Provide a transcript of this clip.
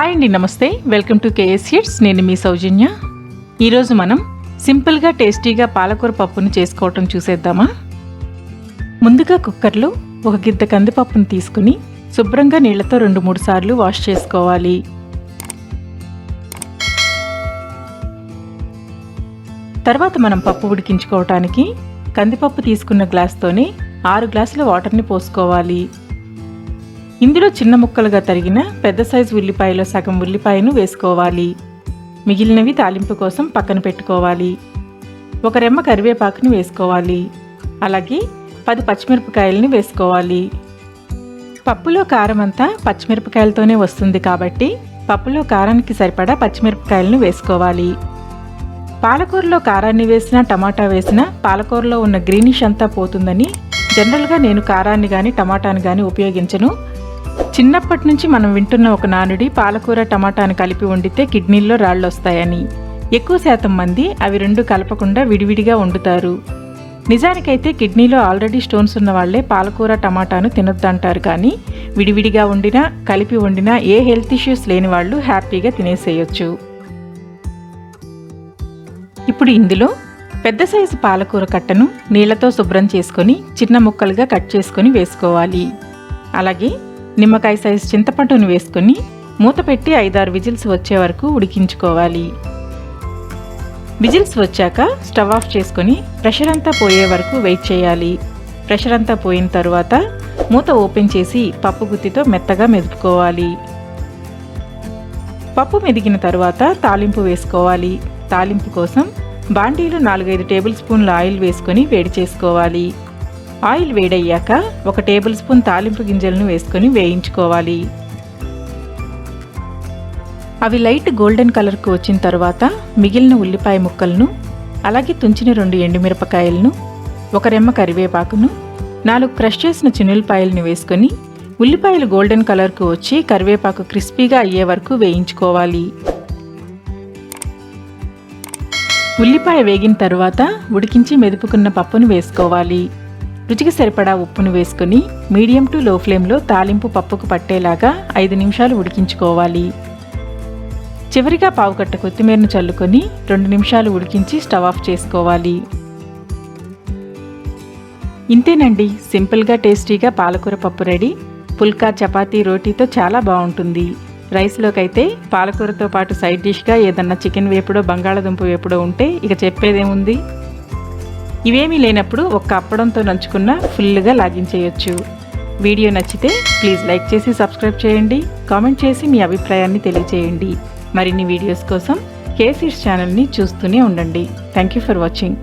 Hi అండి, నమస్తే. Welcome to KS hits. నేను మీ సౌజన్య. ఈరోజు మనం సింపుల్గా టేస్టీగా పాలకూర పప్పును చేసుకోవటం చూసేద్దామా. ముందుగా కుక్కర్లో ఒక గిద్ద కందిపప్పును తీసుకుని శుభ్రంగా నీళ్లతో 2-3 సార్లు వాష్ చేసుకోవాలి. తర్వాత మనం పప్పు ఉడికించుకోవటానికి కందిపప్పు తీసుకున్న గ్లాస్తోనే 6 గ్లాసుల వాటర్ని పోసుకోవాలి. ఇందులో చిన్న ముక్కలుగా తరిగిన పెద్ద సైజు ఉల్లిపాయలో సగం ఉల్లిపాయను వేసుకోవాలి. మిగిలినవి తాలింపు కోసం పక్కన పెట్టుకోవాలి. ఒక రెమ్మ కరివేపాకుని వేసుకోవాలి. అలాగే 10 పచ్చిమిరపకాయలని వేసుకోవాలి. పప్పులో కారం అంతా పచ్చిమిరపకాయలతోనే వస్తుంది కాబట్టి పప్పులో కారానికి సరిపడా పచ్చిమిరపకాయలను వేసుకోవాలి. పాలకూరలో కారాన్ని వేసినా టమాటా వేసినా పాలకూరలో ఉన్న గ్రీనిష్ అంతా పోతుందని జనరల్గా నేను కారాన్ని కానీ టమాటాని కానీ ఉపయోగించను. చిన్నప్పటి నుంచి మనం వింటున్న ఒక నానుడి పాలకూర టమాటాను కలిపి వండితే కిడ్నీల్లో రాళ్ళు వస్తాయని. ఎక్కువ శాతం మంది అవి రెండు కలపకుండా విడివిడిగా వండుతారు. నిజానికైతే కిడ్నీలో ఆల్రెడీ స్టోన్స్ ఉన్న వాళ్లే పాలకూర టమాటాను తినొద్దంటారు. కానీ విడివిడిగా వండినా కలిపి వండినా ఏ హెల్త్ ఇష్యూస్ లేని వాళ్ళు హ్యాపీగా తినేసేయొచ్చు. ఇప్పుడు ఇందులో పెద్ద సైజు పాలకూర కట్టను నీళ్లతో శుభ్రం చేసుకొని చిన్న ముక్కలుగా కట్ చేసుకొని వేసుకోవాలి. అలాగే నిమ్మకాయ సైజు చింతపండును వేసుకొని మూత పెట్టి 5-6 విజిల్స్ వచ్చే వరకు ఉడికించుకోవాలి. విజిల్స్ వచ్చాక స్టవ్ ఆఫ్ చేసుకొని ప్రెషర్ అంతా పోయే వరకు వెయిట్ చేయాలి. ప్రెషర్ అంతా పోయిన తర్వాత మూత ఓపెన్ చేసి పప్పు గుత్తితో మెత్తగా మెదుపుకోవాలి. పప్పు మెదిగిన తర్వాత తాలింపు వేసుకోవాలి. తాలింపు కోసం బాండీలో 4-5 టేబుల్ స్పూన్ల ఆయిల్ వేసుకొని వేడి చేసుకోవాలి. ఆయిల్ వేడయ్యాక 1 టేబుల్ స్పూన్ తాలింపు గింజలను వేసుకొని వేయించుకోవాలి. అవి లైట్ గోల్డెన్ కలర్కు వచ్చిన తర్వాత మిగిలిన ఉల్లిపాయ ముక్కలను, అలాగే తుంచిన 2 ఎండుమిరపకాయలను, 1 రెమ్మ కరివేపాకును, 4 క్రష్ చేసిన చిన్నులపాయలను వేసుకొని ఉల్లిపాయలు గోల్డెన్ కలర్కు వచ్చి కరివేపాకు క్రిస్పీగా అయ్యే వరకు వేయించుకోవాలి. ఉల్లిపాయ వేగిన తర్వాత ఉడికించి మెదుపుకున్న పప్పును వేసుకోవాలి. రుచికి సరిపడా ఉప్పును వేసుకుని మీడియం టు లో ఫ్లేమ్లో తాలింపు పప్పుకు పట్టేలాగా 5 నిమిషాలు ఉడికించుకోవాలి. చివరిగా పావుకట్ట కొత్తిమీరను చల్లుకొని 2 నిమిషాలు ఉడికించి స్టవ్ ఆఫ్ చేసుకోవాలి. ఇంతేనండి, సింపుల్గా టేస్టీగా పాలకూర పప్పు రెడీ. పుల్కా, చపాతీ, రోటీతో చాలా బాగుంటుంది. రైస్లోకైతే పాలకూరతో పాటు సైడ్ డిష్గా ఏదన్నా చికెన్ వేపుడో బంగాళదుంప వేపుడో ఉంటే ఇక చెప్పేదేముంది. ఇవేమీ లేనప్పుడు ఒక్క అప్పడంతో నంచుకున్న ఫుల్గా లాగించేయొచ్చు. వీడియో నచ్చితే ప్లీజ్ లైక్ చేసి సబ్స్క్రైబ్ చేయండి. కామెంట్ చేసి మీ అభిప్రాయాన్ని తెలియచేయండి. మరిన్ని వీడియోస్ కోసం కేఎస్ హిట్స్ ఛానల్ని చూస్తూనే ఉండండి. Thank you for watching.